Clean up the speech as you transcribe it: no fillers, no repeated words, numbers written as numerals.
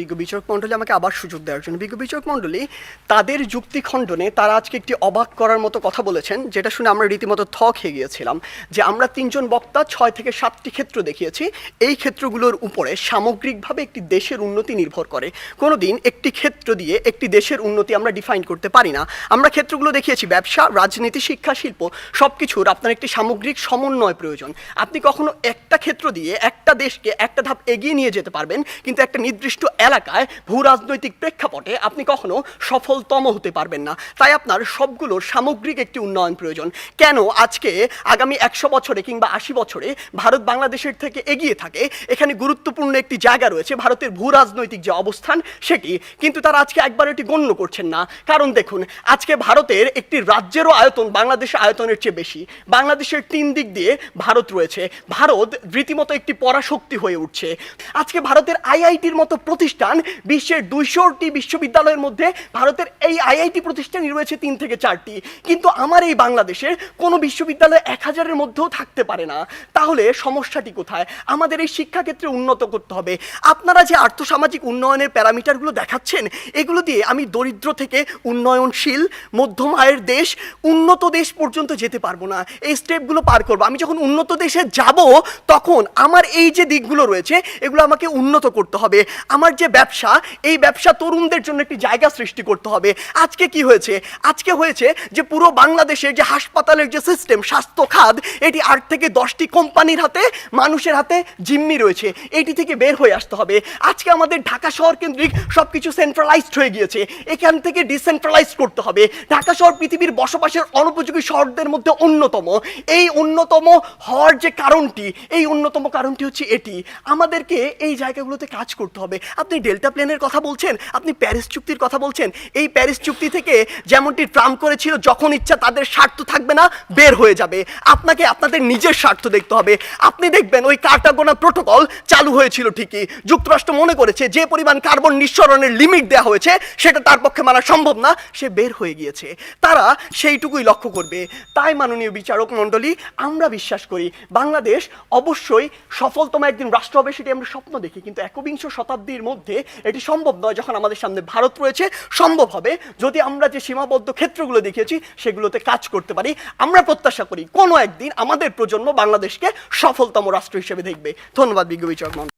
বিজ্ঞ বিচারক মণ্ডলী আমাকে আবার সুযোগ দেওয়ার জন্য। বিজ্ঞ বিচারক মণ্ডলী তাদের যুক্তি খণ্ডনে তারা আজকে একটি অবাক করার মতো কথা বলেছেন, যেটা শুনে আমরা রীতিমতো খেয়ে গিয়েছিলাম। যে আমরা তিনজন বক্তা 6 থেকে 7টি ক্ষেত্র দেখিয়েছি, এই ক্ষেত্রগুলোর উপরে সামগ্রিকভাবে একটি দেশের উন্নতি নির্ভর করে। কোনোদিন একটি ক্ষেত্র দিয়ে একটি দেশের উন্নতি আমরা ডিফাইন করতে পারি না। আমরা ক্ষেত্রগুলো দেখিয়েছি ব্যবসা, রাজনীতি, শিক্ষা, শিল্প, সব কিছুর আপনার একটি সামগ্রিক সমন্বয় প্রয়োজন। আপনি কখনো একটা ক্ষেত্র দিয়ে একটা দেশকে একটা ধাপ এগিয়ে নিয়ে যেতে পারবেন, কিন্তু একটা নির্দিষ্ট এলাকায় ভূ রাজনৈতিক প্রেক্ষাপটে আপনি কখনো সফলতম হতে পারবেন না। তাই আপনার সবগুলোর সামগ্রিক একটি উন্নয়ন প্রয়োজন। কেন আজকে আগামী 100 বছরে কিংবা 80 বছরে ভারত বাংলাদেশের থেকে এগিয়ে থাকে, এখানে গুরুত্বপূর্ণ একটি জায়গা রয়েছে ভারতের ভূ রাজনৈতিক যে অবস্থান সেটি, কিন্তু তারা আজকে একবার এটি গণ্য করছেন না। কারণ দেখুন, আজকে ভারতের একটি রাজ্যেরও আয়তন বাংলাদেশের আয়তনের চেয়ে বেশি। বাংলাদেশের 3 দিক দিয়ে ভারত রয়েছে। ভারত রীতিমতো একটি পরাশক্তি হয়ে উঠছে। আজকে ভারতের আইআইটির মতো প্রতিষ্ঠান, বিশ্বের 200টি বিশ্ববিদ্যালয়ের মধ্যে ভারতের এই আইআইটি প্রতিষ্ঠানই রয়েছে 3 থেকে 4টি, কিন্তু আমার এই বাংলাদেশের কোনো বিশ্ববিদ্যালয় 1000-এর মধ্যেও থাকতে পারে না। তাহলে সমস্যাটি কোথায়? আমাদের এই শিক্ষাক্ষেত্রে উন্নত করতে হবে। আপনারা যে আর্থসামাজিক উন্নয়নের প্যারামিটারগুলো দেখাচ্ছেন, এগুলো দিয়ে আমি দরিদ্র থেকে উন্নয়নশীল মধ্যম আয়ের দেশ, উন্নত দেশ পর্যন্ত যেতে পারবো না। এই স্টেপগুলো পার করবো। আমি যখন উন্নত দেশে যাব, তখন আমার এই যে দিকগুলো রয়েছে এগুলো আমাকে উন্নত করতে হবে। আমার যে ব্যবসা, এই ব্যবসা তরুণদের জন্য একটি জায়গা সৃষ্টি করতে হবে। আজকে কি হয়েছে? আজকে হয়েছে যে পুরো বাংলাদেশের যে হাসপাতালের যে সিস্টেম, স্বাস্থ্য খাত, এটি 8 থেকে 10টি কোম্পানির হাতে, মানুষের হাতে জিম্মি রয়েছে। এটি থেকে বের হয়ে আসতে হবে। আজকে আমাদের ঢাকা শহর কেন্দ্রিক সবকিছু সেন্ট্রালাইজড হয়ে গিয়েছে। এখান থেকে ডিসেন্ট্রালাইজড করতে হবে। ঢাকা শহর পৃথিবীর বসবাসের অনুপযোগী শহরদের মধ্যে অন্যতম। এই অন্যতম হওয়ার যে কারণটি, এই অন্যতম কারণটি হচ্ছে এটি। আমাদেরকে এই জায়গাগুলোতে কাজ করতে হবে। আপনি ডেল্টা প্লেনের কথা বলছেন, আপনি প্যারিস চুক্তির কথা বলছেন। এই প্যারিস চুক্তি থেকে যেমনটি ট্রাম্প করেছিল, যখন ইচ্ছা তাদের স্বার্থ থাকবে না, বের হয়ে যাবে। আপনাকে আপনাদের নিজের স্বার্থ দেখতে হবে। আপনি দেখবেন ওই কার্টাগোনা প্রোটোকল চালু হয়েছিল ঠিকই। যুক্তরাষ্ট্র মনে করেছে যে পরিমাণ কার্বন নিঃসরণের লিমিট দেওয়া হয়েছে সেটা তার পক্ষে মানা সম্ভব না, সে বের হয়ে গিয়েছে। তারা সেইটুকুই লক্ষ্য করবে। তাই মাননীয় বিচারক মণ্ডলী, আমরা বিশ্বাস করি বাংলাদেশ অবশ্যই সফলতম একদিন রাষ্ট্র হবে, সেটি আমরা স্বপ্ন দেখি, কিন্তু 21 শতাব্দীর মধ্যে এটি সম্ভব নয়। যখন আমাদের সামনে ভারত রয়েছে, সম্ভব হবে যদি আমরা যে সীমাবদ্ধ ক্ষেত্রগুলো দেখিয়েছি সেগুলোতে কাজ করতে পারি। আমরা প্রত্যাশা করি কোনো একদিন আমাদের প্রজন্ম বাংলাদেশকে সফলতম রাষ্ট্র হিসেবে দেখবে। ধন্যবাদ বিজ্ঞ বিচারক মণ্ডলী।